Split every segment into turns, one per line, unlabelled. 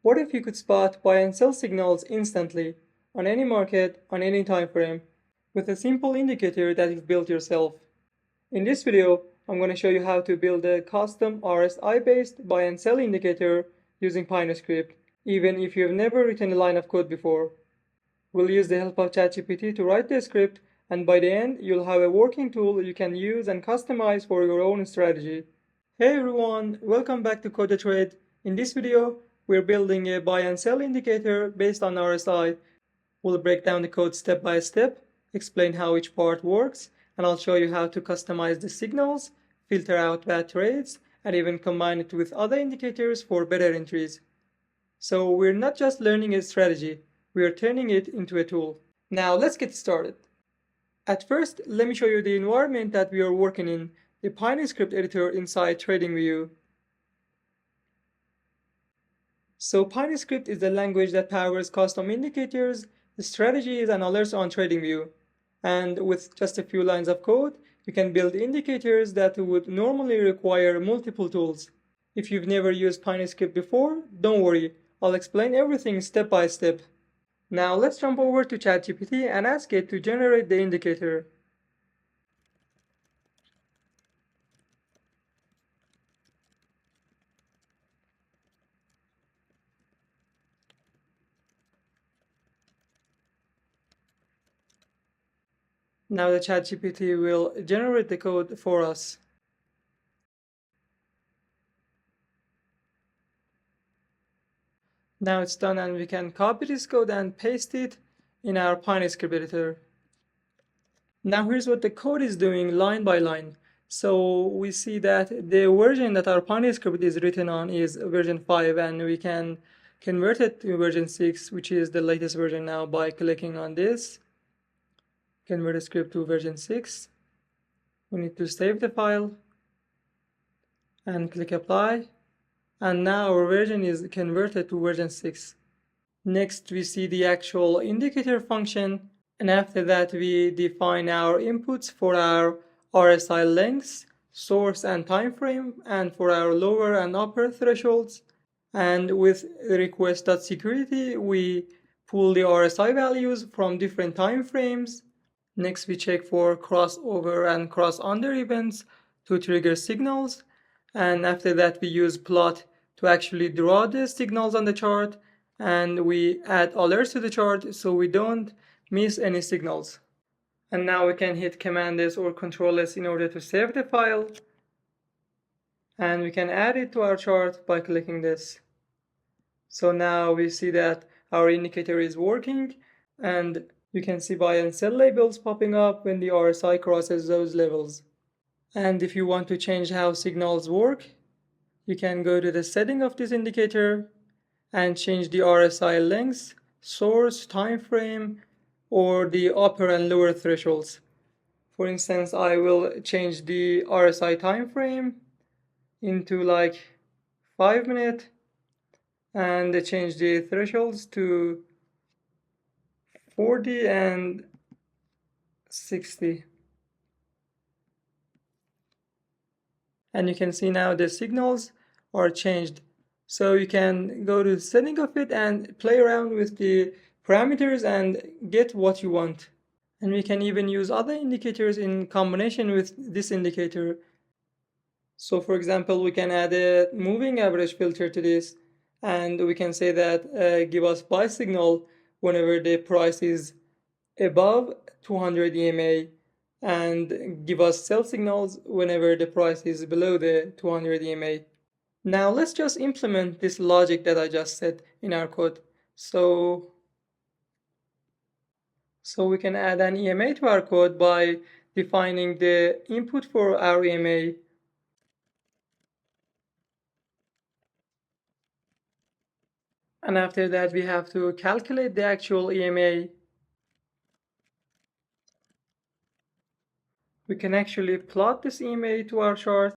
What if you could spot buy and sell signals instantly, on any market, on any time frame, with a simple indicator that you've built yourself? In this video, I'm going to show you how to build a custom RSI-based buy and sell indicator using PineScript, even if you've never written a line of code before. We'll use the help of ChatGPT to write the script, and by the end, you'll have a working tool you can use and customize for your own strategy. Hey everyone, welcome back to Code the Trade. In this video, we're building a buy and sell indicator based on RSI. We'll break down the code step by step, explain how each part works, and I'll show you how to customize the signals, filter out bad trades, and even combine it with other indicators for better entries. So we're not just learning a strategy, we are turning it into a tool. Now let's get started. At first, let me show you the environment that we are working in, the PineScript editor inside TradingView. So PineScript is the language that powers custom indicators, strategies, and alerts on TradingView. And with just a few lines of code, you can build indicators that would normally require multiple tools. If you've never used PineScript before, don't worry, I'll explain everything step by step. Now let's jump over to ChatGPT and ask it to generate the indicator. Now the ChatGPT will generate the code for us. Now it's done and we can copy this code and paste it in our PineScript editor. Now here's what the code is doing line by line. So we see that the version that our PineScript is written on is version 5, and we can convert it to version 6, which is the latest version now, by clicking on this. Convert the script to version 6. We need to save the file and click apply. And now our version is converted to version 6. Next, we see the actual indicator function, and after that we define our inputs for our RSI lengths, source and time frame, and for our lower and upper thresholds. And with request.security, we pull the RSI values from different time frames. Next, we check for crossover and cross-under events to trigger signals. And after that, we use plot to actually draw the signals on the chart. And we add alerts to the chart so we don't miss any signals. And now we can hit Command S or Control S in order to save the file. And we can add it to our chart by clicking this. So now we see that our indicator is working, and you can see buy and sell labels popping up when the RSI crosses those levels. And if you want to change how signals work, you can go to the setting of this indicator and change the RSI lengths, source, time frame, or the upper and lower thresholds. For instance, I will change the RSI time frame into like 5 minutes and change the thresholds to 40 and 60. And you can see now the signals are changed. So you can go to the setting of it and play around with the parameters and get what you want. And we can even use other indicators in combination with this indicator. So for example, we can add a moving average filter to this, and we can say that give us buy signal whenever the price is above 200 EMA, and give us sell signals whenever the price is below the 200 EMA. Now let's just implement this logic that I just said in our code. So we can add an EMA to our code by defining the input for our EMA. And after that, we have to calculate the actual EMA. We can actually plot this EMA to our chart.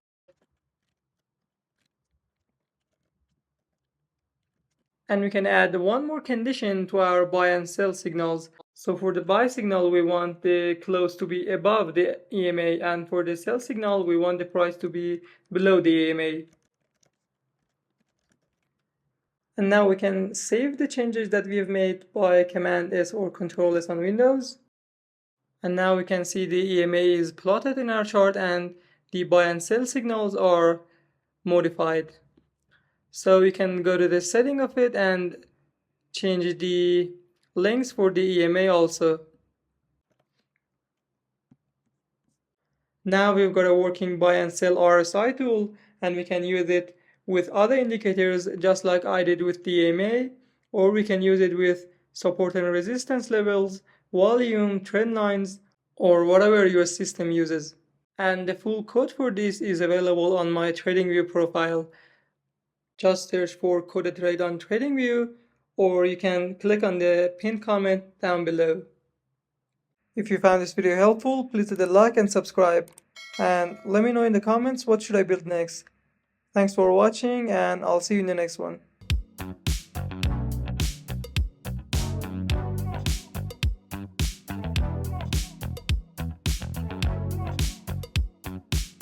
And we can add one more condition to our buy and sell signals. So for the buy signal, we want the close to be above the EMA, and for the sell signal, we want the price to be below the EMA. And now we can save the changes that we've made by Command S or Control S on Windows. And now we can see the EMA is plotted in our chart and the buy and sell signals are modified. So we can go to the setting of it and change the lengths for the EMA also. Now we've got a working buy and sell RSI tool, and we can use it with other indicators just like I did with the EMA, or we can use it with support and resistance levels, volume, trend lines, or whatever your system uses. And the full code for this is available on my TradingView profile. Just search for Coded Trade on TradingView, or you can click on the pinned comment down below. If you found this video helpful, please hit a like and subscribe. And let me know in the comments what should I build next. Thanks for watching, and I'll see you in the next one.